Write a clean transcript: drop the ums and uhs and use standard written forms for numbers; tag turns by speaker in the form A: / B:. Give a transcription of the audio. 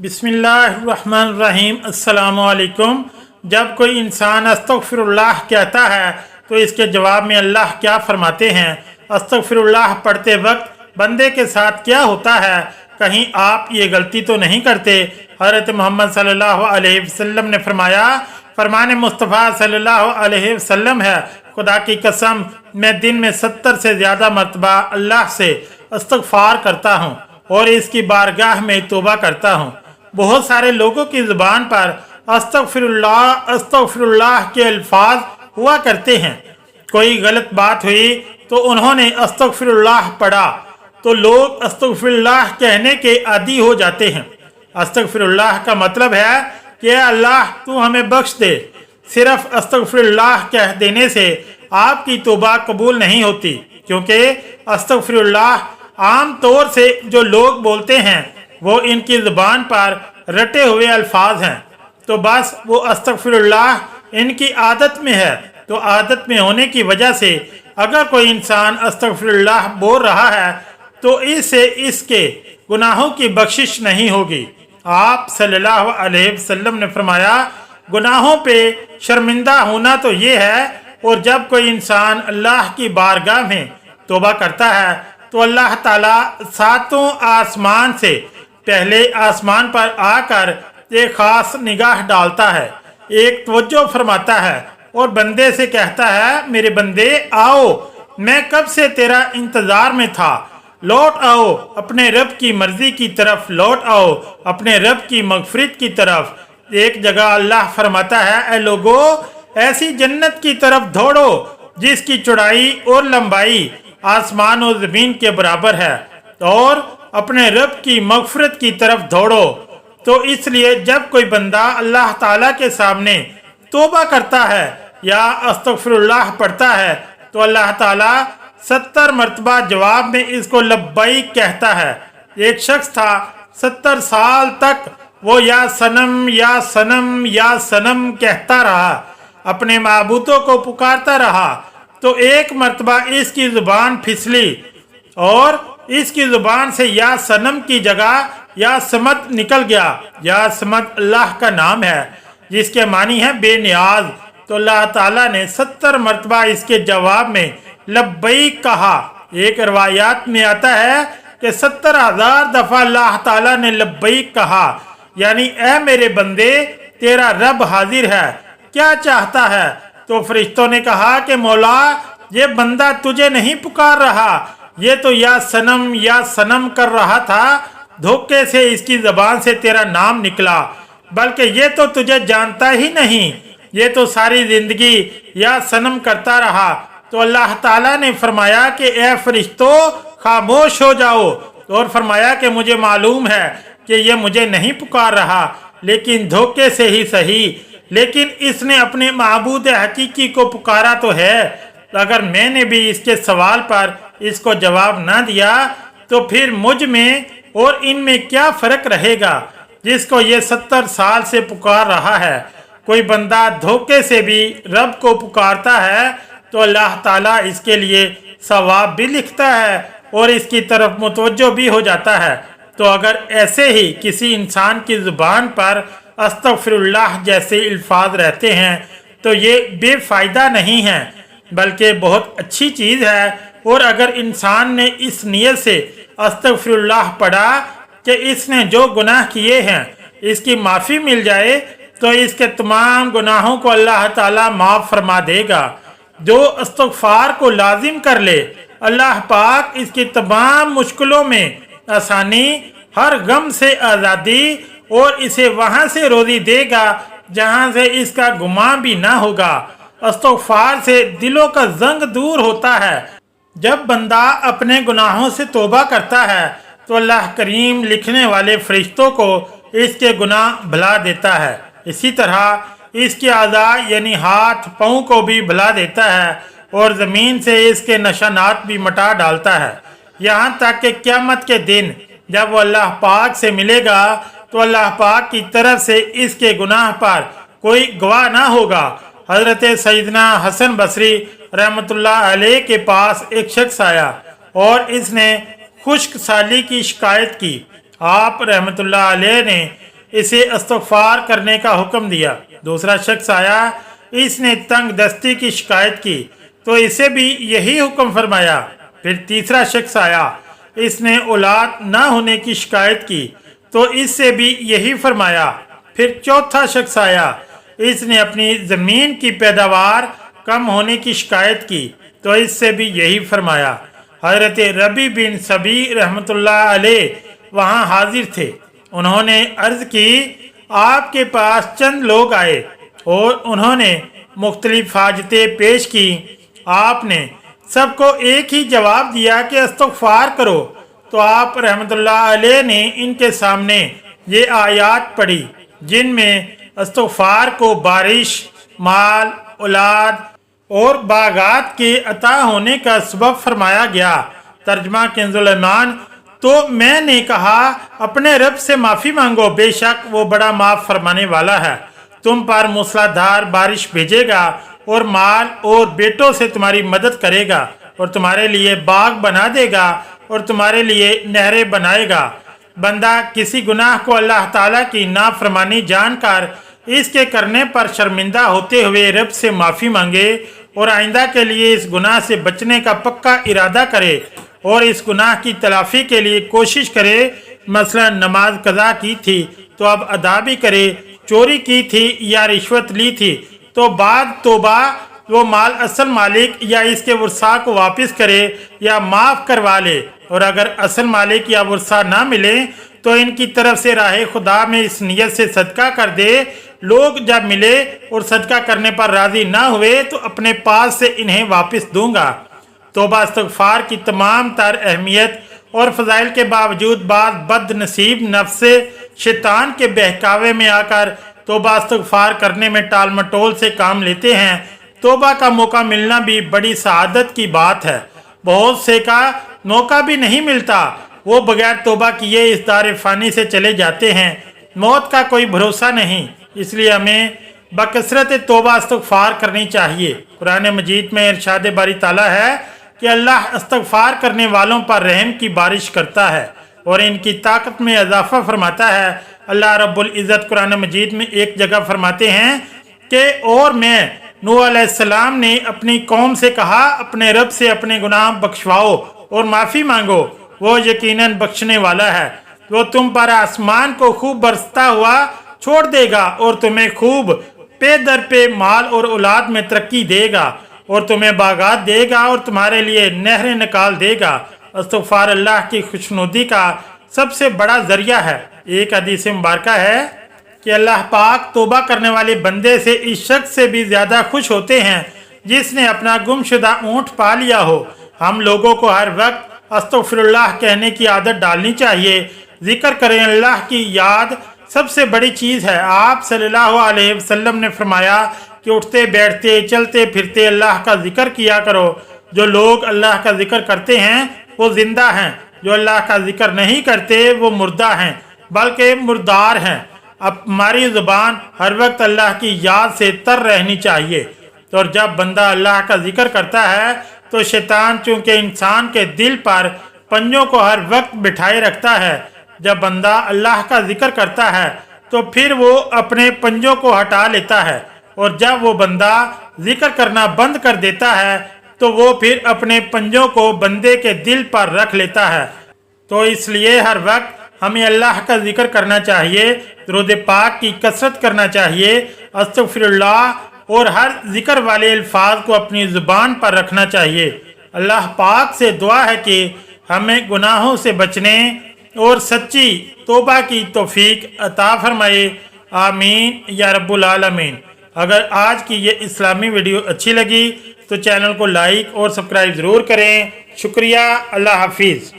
A: बिस्मिल्लाहिर्रहमानिर्रहीम। अस्सलामुअलैकुम। जब कोई इंसान अस्तगफिरुल्लाह कहता है तो इसके जवाब में अल्लाह क्या फरमाते हैं? अस्तगफिरुल्लाह पढ़ते वक्त बंदे के साथ क्या होता है? कहीं आप ये गलती तो नहीं करते? हज़रत मोहम्मद सल्लल्लाहु अलैहि वसल्लम ने फरमाया, फरमान मुस्तफ़ा सल्लल्लाहु अलैहि वसल्लम है, खुदा की कसम मैं दिन में 70 से ज़्यादा मरतबा अल्लाह से इस्तग़फ़ार करता हूँ और इसकी बारगाह में तौबा करता हूँ। बहुत सारे लोगों की ज़ुबान पर अस्तगफिरुल्लाह अस्तगफिरुल्लाह के अल्फाज हुआ करते हैं। कोई गलत बात हुई तो उन्होंने अस्तगफिरुल्लाह पढ़ा तो लोग अस्तगफिरुल्लाह कहने के आदी हो जाते हैं। अस्तगफिरुल्लाह का मतलब है कि अल्लाह तू हमें बख्श दे। सिर्फ अस्तगफिरुल्लाह कह देने से आपकी तौबा कबूल नहीं होती, क्योंकि अस्तगफिरुल्लाह आम तौर से जो लोग बोलते हैं वो इनकी ज़ुबान पर रटे हुए अल्फाज हैं, तो बस वो अस्तगफिरुल्लाह इनकी आदत में है। तो आदत में होने की वजह से अगर कोई इंसान अस्तगफिरुल्लाह बोल रहा है तो इससे इसके गुनाहों की बख्शिश नहीं होगी। आप सल्लल्लाहु अलैहि वसल्लम ने फरमाया, गुनाहों पे शर्मिंदा होना तो ये है, और जब कोई इंसान अल्लाह की बारगाह में तौबा करता है तो अल्लाह ताला सातों आसमान से पहले आसमान पर आकर एक खास निगाह डालता है, एक तवज्जो फरमाता है और बंदे से कहता है, मेरे बंदे आओ, मैं कब से तेरा इंतज़ार में था, लौट आओ अपने रब की मर्जी की तरफ, लौट आओ अपने रब की मगफिरत की तरफ। एक जगह अल्लाह फरमाता है, ए लोगो ऐसी जन्नत की तरफ दौड़ो जिसकी चौड़ाई और लंबाई आसमान और ज़मीन के बराबर है, और अपने रब की मगफिरत की तरफ दौड़ो। तो इसलिए जब कोई बंदा अल्लाह ताला के सामने तौबा करता है या अस्तगफिरुल्लाह पढ़ता है तो अल्लाह ताला 70 मरतबा जवाब में इसको लब्बैक कहता है। एक शख्स था 70 साल तक वो या सनम या सनम या सनम कहता रहा, अपने माबूदों को पुकारता रहा। तो एक मरतबा इसकी ज़ुबान फिसली और इसकी ज़ुबान से या सनम की जगह या समद निकल गया। या समद अल्लाह का नाम है जिसके मानी है बेनियाज। तो अल्लाह ताला ने 70 मरतबा इसके जवाब में लब्बैक कहा। एक रवायात में आता है कि 70,000 दफ़ा अल्लाह ताला ने लब्बैक कहा, यानी ए मेरे बंदे तेरा रब हाजिर है, क्या चाहता है? तो फरिश्तों ने कहा कि मौला ये बंदा तुझे नहीं पुकार रहा, ये तो या सनम कर रहा था, धोखे से इसकी ज़बान से तेरा नाम निकला, बल्कि ये तो तुझे जानता ही नहीं, ये तो सारी ज़िंदगी या सनम करता रहा। तो अल्लाह ताला ने फरमाया कि ए फरिश्तों खामोश हो जाओ, और फरमाया कि मुझे मालूम है कि ये मुझे नहीं पुकार रहा, लेकिन धोखे से ही सही, लेकिन इसने अपने माबूद हकीकी को पुकारा तो है। अगर मैंने भी इसके सवाल पर इसको जवाब ना दिया तो फिर मुझ में और इनमें क्या फ़र्क रहेगा जिसको ये 70 साल से पुकार रहा है। कोई बंदा धोखे से भी रब को पुकारता है तो अल्लाह ताला इसके लिए सवाब भी लिखता है और इसकी तरफ मुतवज्जो भी हो जाता है। तो अगर ऐसे ही किसी इंसान की ज़ुबान पर अस्तगफिरुल्लाह जैसे अल्फाज रहते हैं तो ये बेफ़ायदा नहीं है, बल्कि बहुत अच्छी चीज़ है। और अगर इंसान ने इस नीयत से अस्तगफिरुल्लाह पढ़ा कि इसने जो गुनाह किए हैं इसकी माफ़ी मिल जाए तो इसके तमाम गुनाहों को अल्लाह ताला माफ़ फरमा देगा। जो इस्तग़फ़ार को लाजिम कर ले, अल्लाह पाक इसकी तमाम मुश्किलों में आसानी, हर गम से आज़ादी और इसे वहाँ से रोज़ी देगा जहाँ से इसका गुमान भी ना होगा। इस्तग़फ़ार से दिलों का जंग दूर होता है। जब बंदा अपने गुनाहों से तौबा करता है तो अल्लाह करीम लिखने वाले फरिश्तों को इसके गुनाह भुला देता है। इसी तरह इसके आज़ा यानी हाथ पाँव को भी भुला देता है और ज़मीन से इसके निशानात भी मिटा डालता है, यहाँ तक कि क़यामत के दिन जब वो अल्लाह पाक से मिलेगा तो अल्लाह पाक की तरफ से इसके गुनाह पर कोई गवाह ना होगा। हज़रत सैयदना हसन बसरी रहमतुल्लाह अलैह के पास एक शख्स आया और इसने खुश्क साली की शिकायत की। आप रहमतुल्लाह अलैह ने इसे इस्तग़फ़ार करने का हुक्म दिया। दूसरा शख्स आया, इसने तंग दस्ती की शिकायत की तो इसे भी यही हुक्म फरमाया। फिर तीसरा शख्स आया, इसने औलाद न होने की शिकायत की तो इससे भी यही फरमाया। फिर चौथा शख्स आया, इसने अपनी ज़मीन की पैदावार कम होने की शिकायत की तो इससे भी यही फरमाया। हज़रत रबी बिन सबी रहमतुल्लाह अलैह वहाँ हाजिर थे। उन्होंने अर्ज़ की, आपके पास चंद लोग आए और उन्होंने मुख्तलिफ हाजतें पेश की। आपने सबको एक ही जवाब दिया कि इस्तग़फ़ार करो। तो आप रहमतुल्लाह अलैह ने इनके सामने ये आयात पढ़ी जिनमें इस्तग़फ़ार को बारिश, माल, औलाद और बागात के अता होने का सबब फरमाया गया। तर्जमा कंज़ुल ईमान। तो मैंने कहा, अपने रब से माफ़ी मांगो, बेशक वो बड़ा माफ़ फरमाने वाला है। तुम पर मूसलाधार बारिश भेजेगा और माल और बेटों से तुम्हारी मदद करेगा और तुम्हारे लिए बाग बना देगा और तुम्हारे लिए नहरें बनाएगा। बंदा किसी गुनाह को अल्लाह ताला की नाफरमानी जानकर इसके करने पर शर्मिंदा होते हुए रब से माफ़ी मांगे और आइंदा के लिए इस गुनाह से बचने का पक्का इरादा करे और इस गुनाह की तलाफ़ी के लिए कोशिश करे। मसलन नमाज कज़ा की थी तो अब अदा भी करे, चोरी की थी या रिश्वत ली थी तो बाद तौबा वो माल असल मालिक या इसके वर्सा को वापस करे या माफ़ करवा ले। और अगर असल मालिक या वर्सा ना मिले तो इनकी तरफ से राह खुदा में इस नियत से सदका कर दे। लोग जब मिले और सदका करने पर राज़ी ना हुए तो अपने पास से इन्हें वापस दूंगा। तौबा इस्तग़फ़ार की तमाम तर अहमियत और फ़ज़ाइल के बावजूद बाद बदनसीब नफ्स शैतान के बहकावे में आकर तौबा इस्तग़फ़ार करने में टाल मटोल से काम लेते हैं। तौबा का मौका मिलना भी बड़ी सआदत की बात है। बहुत से का मौका भी नहीं मिलता, वो बगैर तौबा किए इस दार फ़ानी से चले जाते हैं। मौत का कोई भरोसा नहीं, इसलिए हमें बकसरत तौबा इस्तग़फ़ार करनी चाहिए। कुरान मजीद में इरशाद बारी ताला है कि अल्लाह इस्तग़फ़ार करने वालों पर रहम की बारिश करता है और इनकी ताकत में इजाफा फरमाता है। अल्लाह रब्बुल इज़्ज़त कुरान मजीद में एक जगह फरमाते हैं कि और मैं नूह अलैहिस्सलाम ने अपनी कौम से कहा, अपने रब से अपने गुनाह बख्शवाओ और माफ़ी मांगो, वो यकीनन बख्शने वाला है। वो तुम पर आसमान को खूब बरसता हुआ छोड़ देगा और तुम्हें खूब पे दर पे माल और औलाद में तरक्की देगा और तुम्हें बागात देगा और तुम्हारे लिए नहरें निकाल देगा। इस्तग़फ़ार अल्लाह की खुशनुदी का सबसे बड़ा जरिया है। एक हदीस मुबारका है कि अल्लाह पाक तौबा करने वाले बंदे से इस शख्स से भी ज़्यादा खुश होते हैं जिसने अपना गुमशुदा ऊँट पा लिया हो। हम लोगों को हर वक्त अस्तग़फ़िरुल्लाह कहने की आदत डालनी चाहिए। जिक्र करें, अल्लाह की याद सबसे बड़ी चीज़ है। आप सल्लल्लाहु अलैहि वसल्लम ने फरमाया कि उठते बैठते चलते फिरते अल्लाह का जिक्र किया करो। जो लोग अल्लाह का जिक्र करते हैं वो जिंदा हैं, जो अल्लाह का जिक्र नहीं करते वो मुर्दा हैं, बल्कि मुर्दार हैं। अब हमारी ज़ुबान हर वक्त अल्लाह की याद से तर रहनी चाहिए। और जब बंदा अल्लाह का जिक्र करता है तो शैतान चूँकि इंसान के दिल पर पंजों को हर वक्त बिठाए रखता है, जब बंदा अल्लाह का जिक्र करता है तो फिर वो अपने पंजों को हटा लेता है और जब वो बंदा जिक्र करना बंद कर देता है तो वो फिर अपने पंजों को बंदे के दिल पर रख लेता है। तो इसलिए हर वक्त हमें अल्लाह का जिक्र करना चाहिए, दुरूद पाक की कसरत करना चाहिए, अस्तग़फ़िरुल्लाह और हर जिक्र वाले अल्फाज को अपनी ज़ुबान पर रखना चाहिए। अल्लाह पाक से दुआ है कि हमें गुनाहों से बचने और सच्ची तौबा की तौफीक अता फरमाए। आमीन या रब्बुल आलमीन। अगर आज की ये इस्लामी वीडियो अच्छी लगी तो चैनल को लाइक और सब्सक्राइब ज़रूर करें। शुक्रिया। अल्लाह हाफिज़।